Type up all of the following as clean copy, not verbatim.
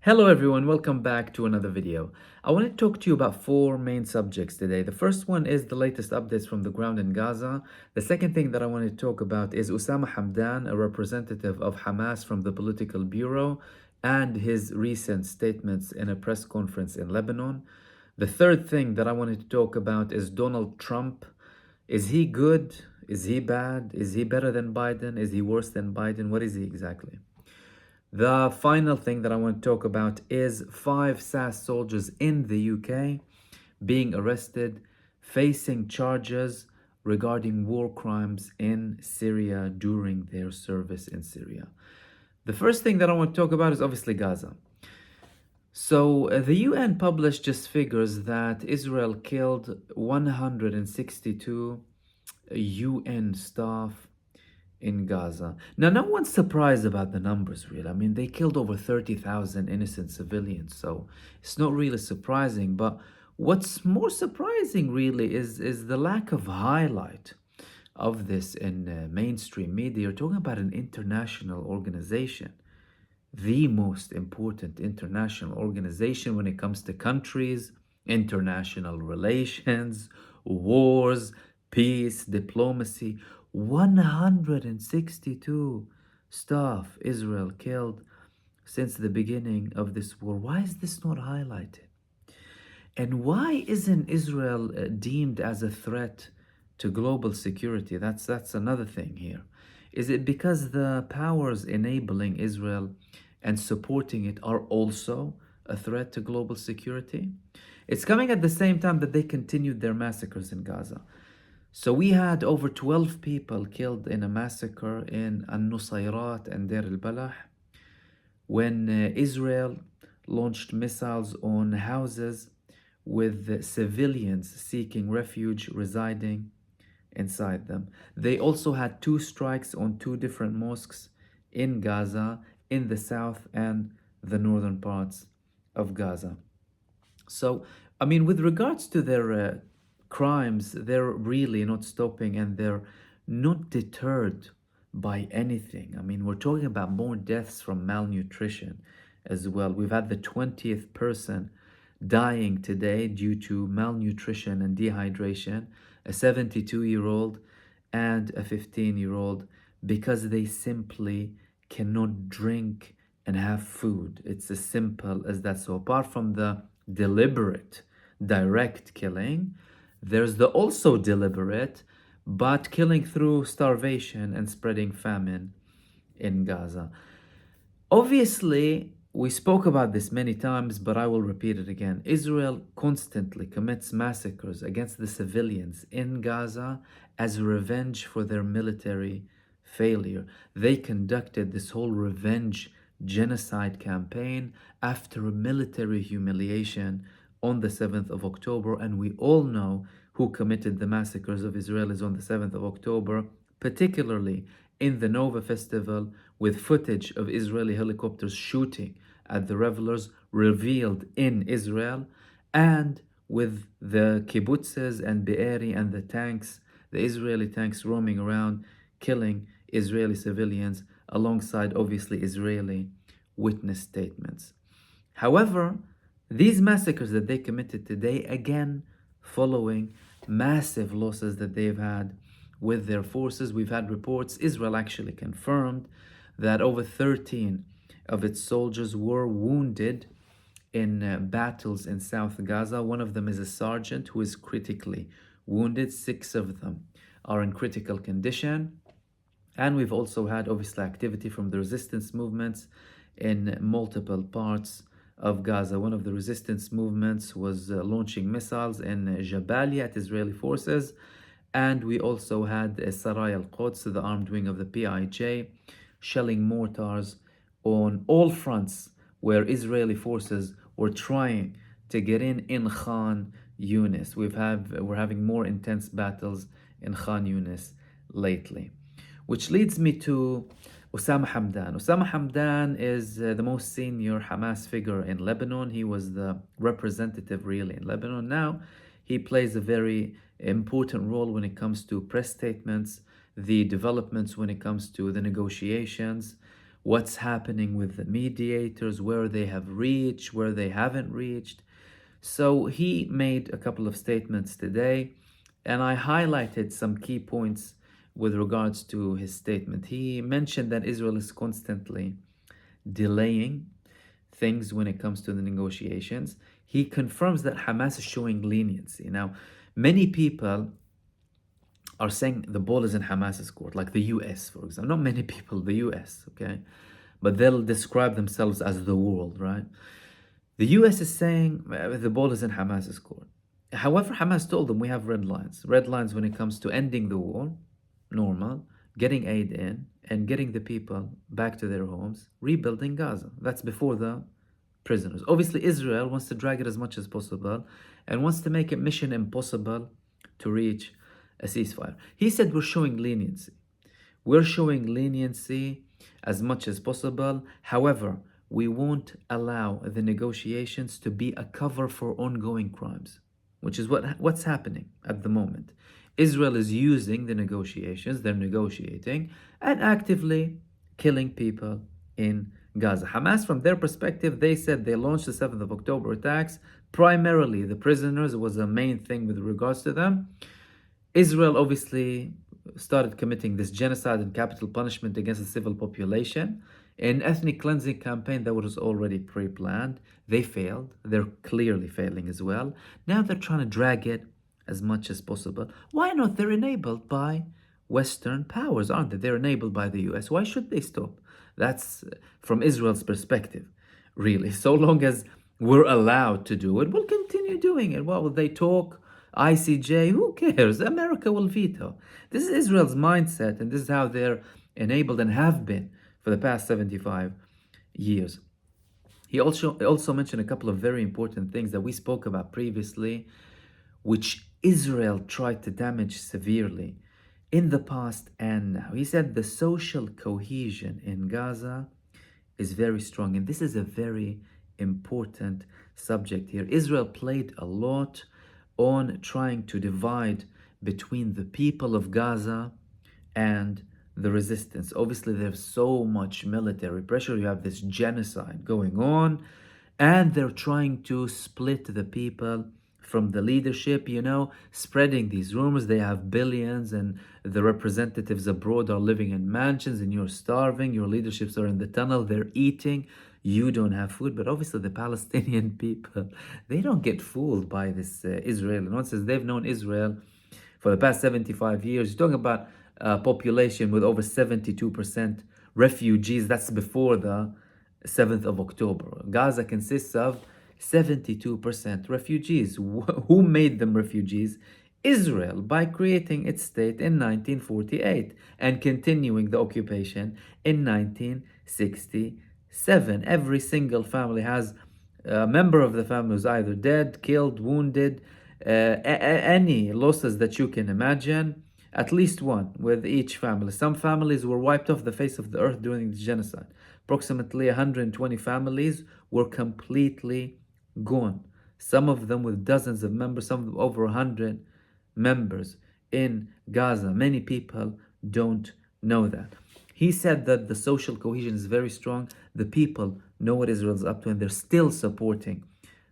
Hello everyone, welcome back to another video. I want to talk to you about four main subjects today. The first one is the latest updates from the ground in Gaza. The second thing that I want to talk about is Osama Hamdan, a representative of Hamas from the Political Bureau, and his recent statements in a press conference in Lebanon. The third thing that I wanted to talk about is Donald Trump. Is he good? Is he bad? Is he better than Biden? Is he worse than Biden? What is he exactly? The final thing that I want to talk about is 5 SAS soldiers in the UK being arrested, facing charges regarding war crimes in Syria during their service in Syria. The first thing that I want to talk about is obviously Gaza. So the UN published just figures that Israel killed 162 UN staff in Gaza. Now, no one's surprised about the numbers, really. I mean, they killed over 30,000 innocent civilians, so it's not really surprising. But what's more surprising, really, is the lack of highlight of this in mainstream media. You're talking about an international organization, the most important international organization when it comes to countries, international relations, wars, peace, diplomacy. 162 staff Israel killed since the beginning of this war. Why is this not highlighted? And why isn't Israel deemed as a threat to global security? That's another thing here. Is it because the powers enabling Israel and supporting it are also a threat to global security? It's coming at the same time that they continued their massacres in Gaza. So we had over 12 people killed in a massacre in Al-Nusayrat and Deir al-Balah when Israel launched missiles on houses with civilians seeking refuge residing inside them. They also had 2 strikes on 2 different mosques in Gaza, in the south and the northern parts of Gaza. So, I mean, with regards to their crimes, they're really not stopping and they're not deterred by anything. I mean, we're talking about more deaths from malnutrition as well. We've had the 20th person dying today due to malnutrition and dehydration, a 72-year-old and a 15-year-old, because they simply cannot drink and have food. It's as simple as that. So apart from the deliberate, direct killing, there's the also deliberate, but killing through starvation and spreading famine in Gaza. Obviously, we spoke about this many times, but I will repeat it again. Israel constantly commits massacres against the civilians in Gaza as revenge for their military failure. They conducted this whole revenge genocide campaign after a military humiliation on the 7th of October, and we all know who committed the massacres of Israelis on the 7th of October, particularly in the Nova Festival, with footage of Israeli helicopters shooting at the revelers revealed in Israel, and with the kibbutzes and Be'eri and the tanks, the Israeli tanks roaming around, killing Israeli civilians, alongside obviously Israeli witness statements. However, these massacres that they committed today, again, following massive losses that they've had with their forces. We've had reports, Israel actually confirmed that over 13 of its soldiers were wounded in battles in South Gaza. One of them is a sergeant who is critically wounded. 6 of them are in critical condition. And we've also had obviously activity from the resistance movements in multiple parts of Gaza. One of the resistance movements was launching missiles in Jabalia at Israeli forces. And we also had Saray al-Quds, the armed wing of the PIJ, shelling mortars on all fronts where Israeli forces were trying to get in Khan Yunis. We're having more intense battles in Khan Yunis lately. Which leads me to Osama Hamdan. Osama Hamdan is the most senior Hamas figure in Lebanon. He was the representative really in Lebanon. Now he plays a very important role when it comes to press statements, the developments when it comes to the negotiations what's happening with the mediators, where they have reached, where they haven't reached. So he made a couple of statements today, and I highlighted some key points with regards to his statement. He mentioned that Israel is constantly delaying things when it comes to the negotiations. He confirms that Hamas is showing leniency. Now, many people are saying the ball is in Hamas's court, like the US, for example. Not many people, the US, okay? But they'll describe themselves as the world, right? The US is saying the ball is in Hamas's court. However, Hamas told them we have red lines. Red lines when it comes to ending the war, normal, getting aid in, and getting the people back to their homes, rebuilding Gaza. That's before the prisoners. Obviously, Israel wants to drag it as much as possible and wants to make it mission impossible to reach a ceasefire. He said we're showing leniency. We're showing leniency as much as possible. However, we won't allow the negotiations to be a cover for ongoing crimes, which is what's happening at the moment. Israel is using the negotiations, they're negotiating, and actively killing people in Gaza. Hamas, from their perspective, they said they launched the 7th of October attacks. Primarily, the prisoners was the main thing with regards to them. Israel obviously started committing this genocide and capital punishment against the civil population. An ethnic cleansing campaign that was already pre-planned. They failed. They're clearly failing as well. Now they're trying to drag it as much as possible. Why not? They're enabled by Western powers, aren't they? They're enabled by the US. Why should they stop? That's from Israel's perspective, really. So long as we're allowed to do it, we'll continue doing it. What will they talk? ICJ, who cares? America will veto. This is Israel's mindset, and this is how they're enabled and have been for the past 75 years. He also mentioned a couple of very important things that we spoke about previously, which Israel tried to damage severely in the past and now. He said the social cohesion in Gaza is very strong, and this is a very important subject here. Israel played a lot on trying to divide between the people of Gaza and the resistance. Obviously, there's so much military pressure. You have this genocide going on, and they're trying to split the people from the leadership, spreading these rumors. They have billions, and the representatives abroad are living in mansions, and you're starving. Your leaderships are in the tunnel. They're eating. You don't have food. But obviously, the Palestinian people, they don't get fooled by this Israeli nonsense. They've known Israel for the past 75 years. You're talking about a population with over 72% refugees. That's before the 7th of October. Gaza consists of 72% refugees. Who made them refugees? Israel, by creating its state in 1948 and continuing the occupation in 1967. Every single family has a member of the family who's either dead, killed, wounded, any losses that you can imagine, at least one with each family. Some families were wiped off the face of the earth during the genocide. Approximately 120 families were completely gone. Some of them with dozens of members, some of them over 100 members in Gaza. Many people don't know that. He said that the social cohesion is very strong. The people know what Israel's up to, and they're still supporting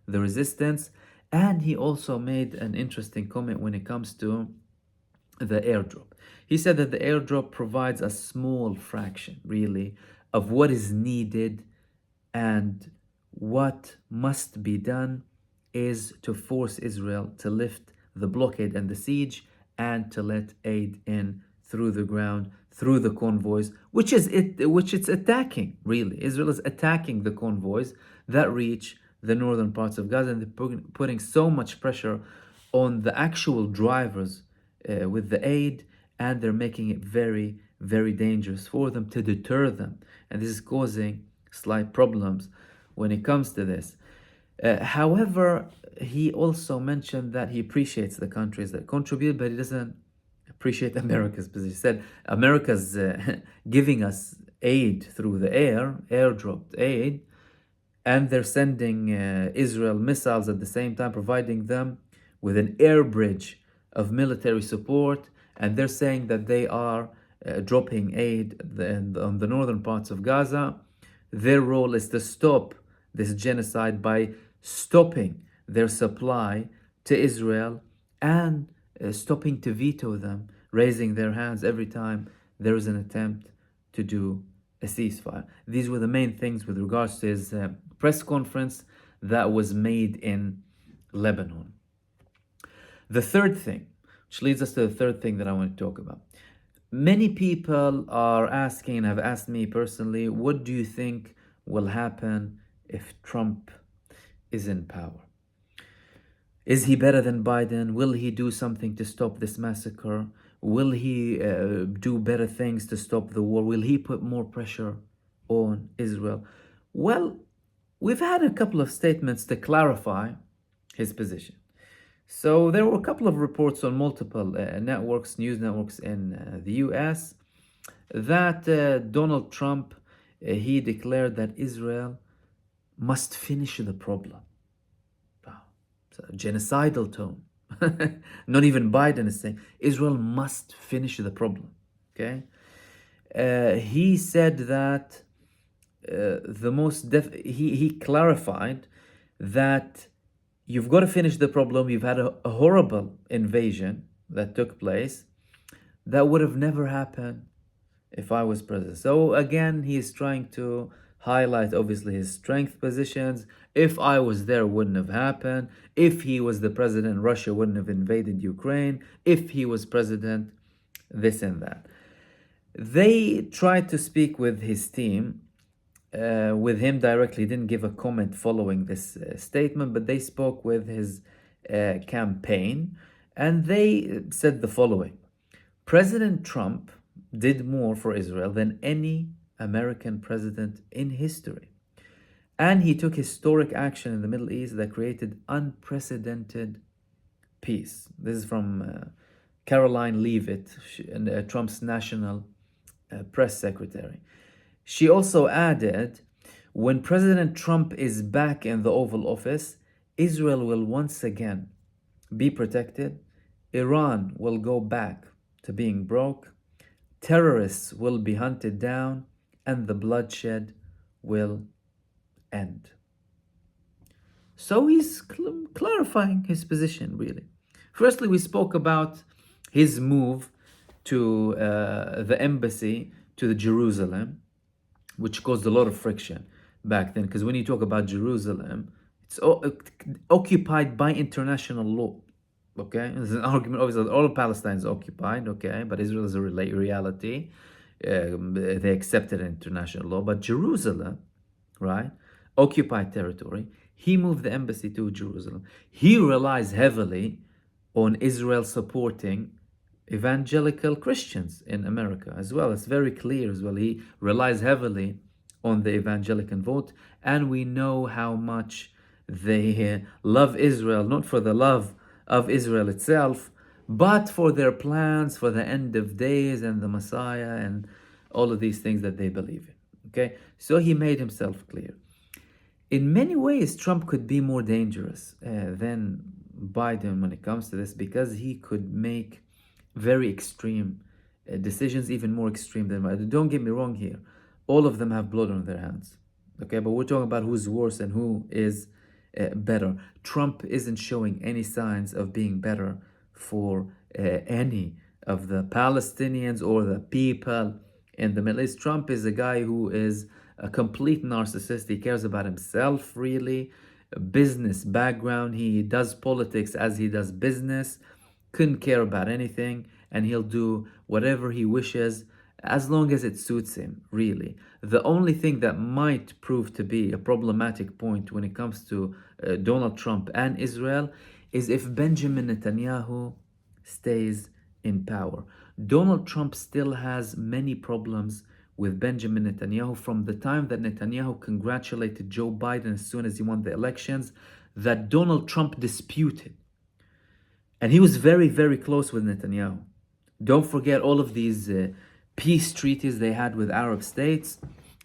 the resistance. And he also made an interesting comment when it comes to the airdrop. He said that the airdrop provides a small fraction, really, of what is needed, and what must be done is to force Israel to lift the blockade and the siege and to let aid in through the ground, through the convoys, which it's attacking, really. Israel is attacking the convoys that reach the northern parts of Gaza, and they're putting so much pressure on the actual drivers with the aid, and they're making it very, very dangerous for them, to deter them. And this is causing slight problems when it comes to this. However, he also mentioned that he appreciates the countries that contribute, but he doesn't appreciate America's position. He said America's giving us aid through the air, airdropped aid, and they're sending Israel missiles at the same time, providing them with an air bridge of military support, and they're saying that they are dropping aid on the northern parts of Gaza. Their role is to stop this genocide by stopping their supply to Israel and stopping to veto them, raising their hands every time there is an attempt to do a ceasefire. These were the main things with regards to his press conference that was made in Lebanon. The third thing, which leads us to the third thing that I want to talk about. Many people are asking, and have asked me personally, what do you think will happen if Trump is in power? Is he better than Biden? Will he do something to stop this massacre? Will he do better things to stop the war? Will he put more pressure on Israel? Well, we've had a couple of statements to clarify his position. So there were a couple of reports on multiple networks, news networks in the US, that Donald Trump, he declared that Israel must finish the problem. Wow, it's a genocidal tone. Not even Biden is saying Israel must finish the problem. Okay, he said that he clarified that you've got to finish the problem. You've had a horrible invasion that took place that would have never happened if I was president. So again, he is trying to highlight obviously his strength positions. If I was there, it wouldn't have happened. If he was the president, Russia wouldn't have invaded Ukraine. If he was president, this and that. They tried to speak with his team, with him directly, didn't give a comment following this statement, but they spoke with his campaign, and they said the following: President Trump did more for Israel than any American president in history. And he took historic action in the Middle East that created unprecedented peace. This is from Caroline Leavitt, Trump's national press secretary. She also added, when President Trump is back in the Oval Office, Israel will once again be protected. Iran will go back to being broke. Terrorists will be hunted down, and the bloodshed will end. So he's clarifying his position, really. Firstly, we spoke about his move to the embassy to the Jerusalem, which caused a lot of friction back then. Because when you talk about Jerusalem, it's occupied by international law. Okay, there's an argument. Obviously, all of Palestine is occupied. Okay, but Israel is a reality. They accepted international law, but Jerusalem, right, occupied territory. He moved the embassy to Jerusalem. He relies heavily on Israel supporting evangelical Christians in America as well. It's very clear as well. He relies heavily on the evangelical vote, and we know how much they love Israel, not for the love of Israel itself, but for their plans for the end of days and the Messiah and all of these things that they believe in. Okay, so he made himself clear. In many ways, Trump could be more dangerous than Biden when it comes to this, because he could make very extreme decisions, even more extreme than Biden. Don't get me wrong here. All of them have blood on their hands. Okay, but we're talking about who's worse and who is better. Trump isn't showing any signs of being better for any of the Palestinians or the people in the Middle East. Trump is a guy who is a complete narcissist. He cares about himself, really. A business background. He does politics as he does business. Couldn't care about anything, and he'll do whatever he wishes as long as it suits him, really. The only thing that might prove to be a problematic point when it comes to Donald Trump and Israel is if Benjamin Netanyahu stays in power. Donald Trump still has many problems with Benjamin Netanyahu from the time that Netanyahu congratulated Joe Biden as soon as he won the elections, that Donald Trump disputed. And he was very, very close with Netanyahu. Don't forget all of these peace treaties they had with Arab states,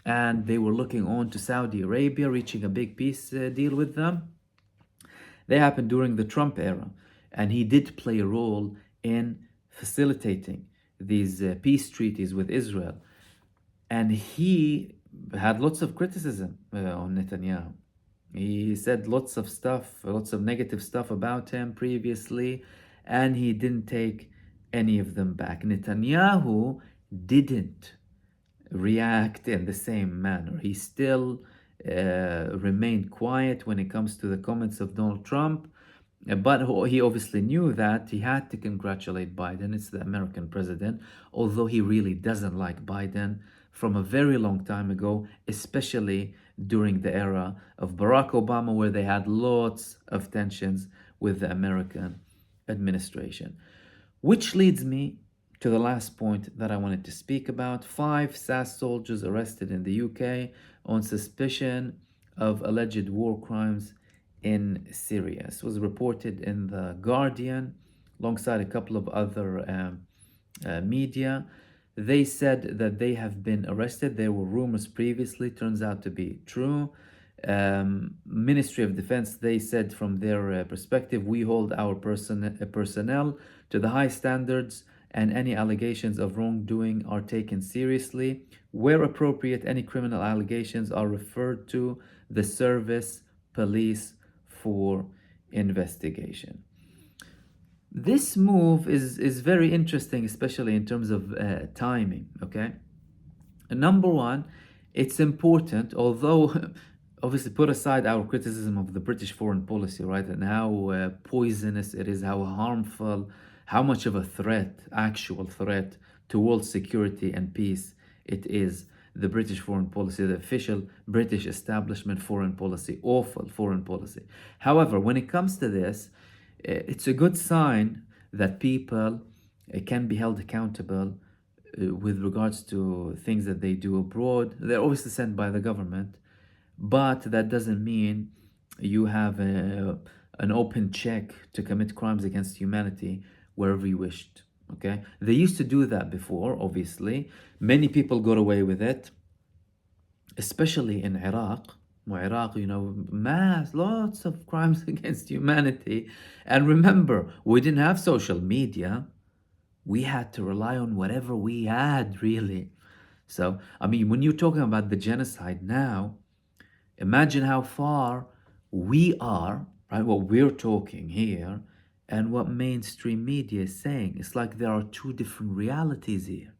and they were looking on to Saudi Arabia, reaching a big peace deal with them. They happened during the Trump era, and he did play a role in facilitating these peace treaties with Israel. And he had lots of criticism on Netanyahu. He said lots of stuff, lots of negative stuff about him previously, and he didn't take any of them back. Netanyahu didn't react in the same manner. He still remained quiet when it comes to the comments of Donald Trump, but he obviously knew that he had to congratulate Biden. It's the American president, although he really doesn't like Biden from a very long time ago, especially during the era of Barack Obama, where they had lots of tensions with the American administration. Which leads me to the last point that I wanted to speak about. 5 SAS soldiers arrested in the UK on suspicion of alleged war crimes in Syria. This was reported in The Guardian alongside a couple of other media. They said that they have been arrested. There were rumors previously, turns out to be true. Ministry of Defense, they said from their perspective, we hold our personnel to the high standards, and any allegations of wrongdoing are taken seriously. Where appropriate, any criminal allegations are referred to the service police for investigation. This move is very interesting, especially in terms of timing, okay? Number one, it's important, although obviously put aside our criticism of the British foreign policy, right? And how poisonous it is, how harmful, how much of a threat, actual threat to world security and peace it is. The British foreign policy, the official British establishment foreign policy, awful foreign policy. However, when it comes to this, it's a good sign that people can be held accountable with regards to things that they do abroad. They're obviously sent by the government, but that doesn't mean you have an open check to commit crimes against humanity wherever you wished. Okay, they used to do that before, obviously. Many people got away with it, especially in Iraq. Iraq, lots of crimes against humanity. And remember, we didn't have social media. We had to rely on whatever we had, really. So, when you're talking about the genocide now, imagine how far we are, right? What we're talking here and what mainstream media is saying. It's like there are two different realities here,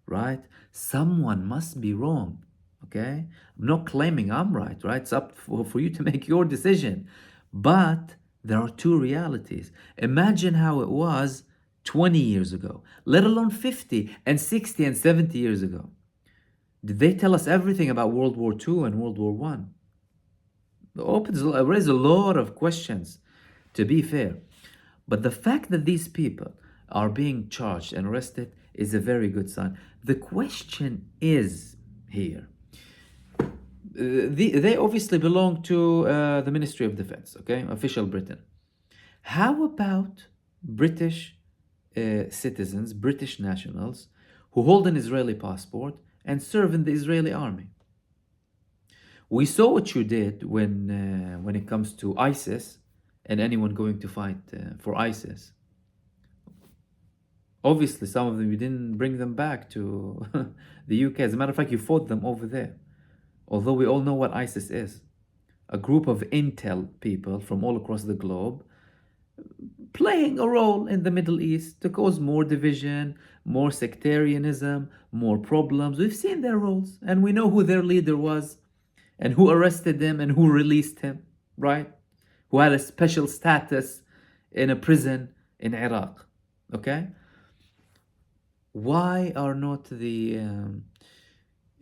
right? Someone must be wrong, okay? I'm not claiming I'm right? It's up for you to make your decision. But there are two realities. Imagine how it was 20 years ago, let alone 50 and 60 and 70 years ago. Did they tell us everything about World War II and World War I? It raises a lot of questions, to be fair. But the fact that these people are being charged and arrested is a very good sign. The question is here. They obviously belong to the Ministry of Defense, okay? Official Britain. How about British citizens, British nationals, who hold an Israeli passport and serve in the Israeli army? We saw what you did when it comes to ISIS and anyone going to fight for ISIS. Obviously, some of them, you didn't bring them back to the UK. As a matter of fact, you fought them over there. Although we all know what ISIS is. A group of intel people from all across the globe playing a role in the Middle East to cause more division, more sectarianism, more problems. We've seen their roles, and we know who their leader was, and who arrested them, and who released him, right? Who had a special status in a prison in Iraq, okay? Why are not the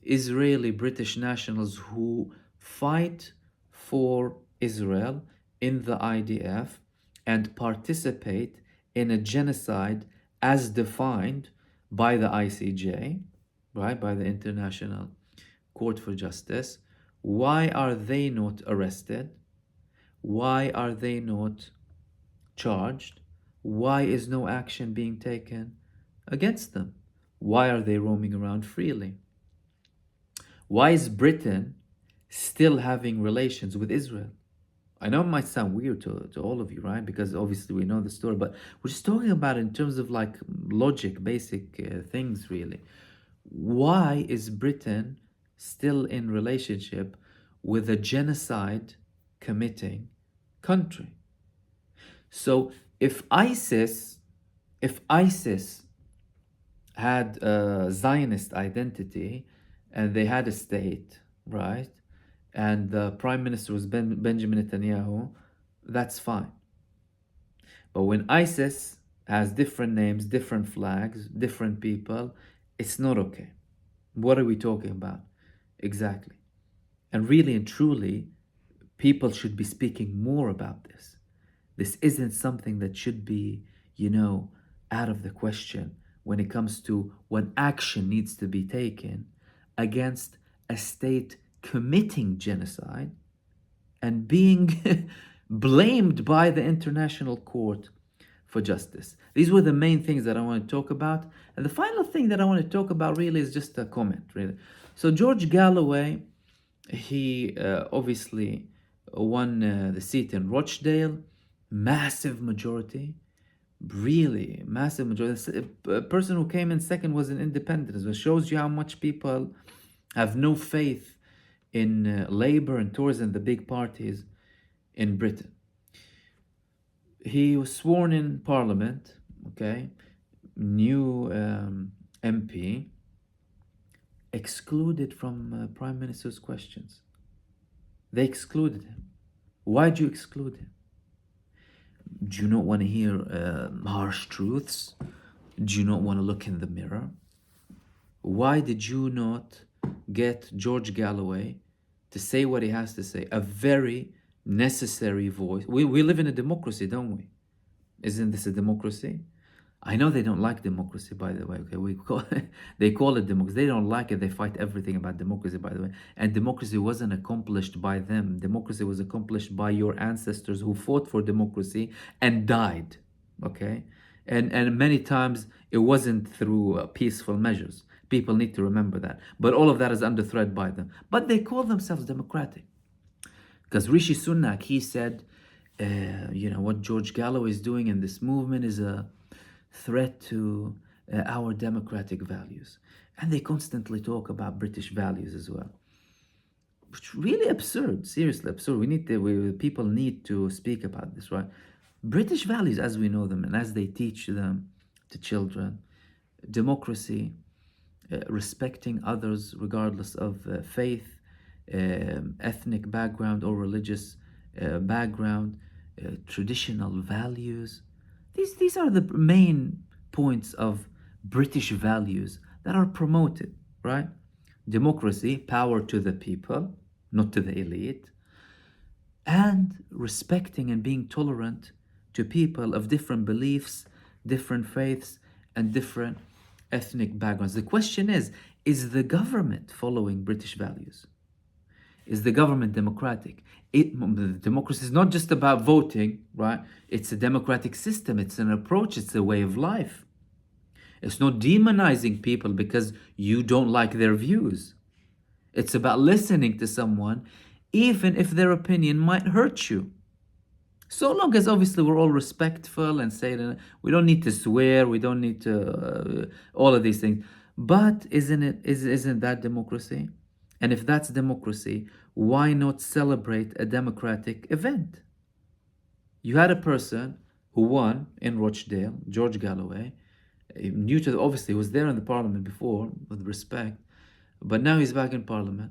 Israeli British nationals who fight for Israel in the IDF and participate in a genocide as defined by the ICJ, right, by the International Court for Justice, why are they not arrested? Why are they not charged? Why is no action being taken against them? Why are they roaming around freely? Why is Britain still having relations with Israel? I know it might sound weird to all of you, right? Because obviously we know the story, but we're just talking about it in terms of like logic, basic things, really. Why is Britain still in relationship with a genocide committing country? So if ISIS had a Zionist identity and they had a state, right? And the prime minister was Benjamin Netanyahu, that's fine. But when ISIS has different names, different flags, different people, it's not okay. What are we talking about? Exactly. And really and truly, people should be speaking more about this. This isn't something that should be, out of the question when it comes to when action needs to be taken against a state committing genocide and being blamed by the International Court for Justice. These were the main things that I want to talk about. And the final thing that I want to talk about really is just a comment, really. So George Galloway, he obviously won the seat in Rochdale, massive majority, really massive majority. A person who came in second was an independent. So it shows you how much people have no faith in Labour and Tories and the big parties in Britain. He was sworn in Parliament, okay, new MP, excluded from Prime Minister's questions. They excluded him. Why do you exclude him? Do you not want to hear harsh truths? Do you not want to look in the mirror? Why did you not get George Galloway to say what he has to say? A very necessary voice. We live in a democracy, don't we? Isn't this a democracy? I know they don't like democracy, by the way. Okay, they call it democracy. They don't like it. They fight everything about democracy, by the way. And democracy wasn't accomplished by them. Democracy was accomplished by your ancestors who fought for democracy and died. Okay, and many times it wasn't through peaceful measures. People need to remember that. But all of that is under threat by them. But they call themselves democratic. Because Rishi Sunak, he said, what George Galloway is doing in this movement is a threat to our democratic values. And they constantly talk about British values as well. Which really absurd, seriously absurd. People need to speak about this, right? British values as we know them and as they teach them to children, democracy, respecting others regardless of faith, ethnic background or religious background, traditional values. These are the main points of British values that are promoted, right? Democracy, power to the people, not to the elite, and respecting and being tolerant to people of different beliefs, different faiths, and different ethnic backgrounds. The question is the government following British values? Is the government democratic? Democracy is not just about voting, right? It's a democratic system. It's an approach. It's a way of life. It's not demonizing people because you don't like their views. It's about listening to someone, even if their opinion might hurt you. So long as obviously we're all respectful and say that we don't need to swear, we don't need to all of these things. But isn't that democracy? And if that's democracy, why not celebrate a democratic event? You had a person who won in Rochdale, George Galloway, obviously he was there in the parliament before, with respect, but now he's back in parliament.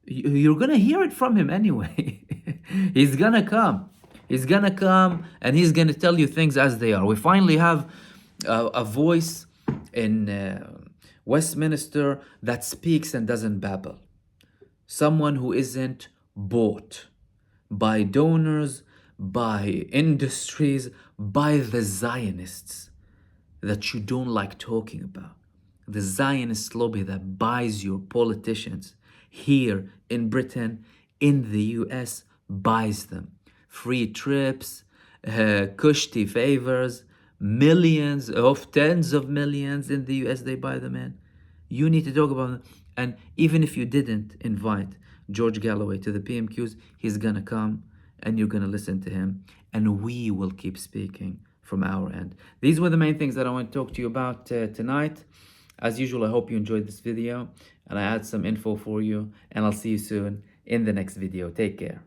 You're going to hear it from him anyway. He's going to come. He's going to come and he's going to tell you things as they are. We finally have a voice in Westminster that speaks and doesn't babble. Someone who isn't bought by donors, by industries, by the Zionists that you don't like talking about. The Zionist lobby that buys your politicians here in Britain, in the US, buys them. Free trips, cushy favors, millions of tens of millions in the US, they buy them in. You need to talk about them. And even if you didn't invite George Galloway to the PMQs, he's gonna come and you're going to listen to him, and we will keep speaking from our end. These were the main things that I want to talk to you about tonight. As usual, I hope you enjoyed this video and I had some info for you, and I'll see you soon in the next video. Take care.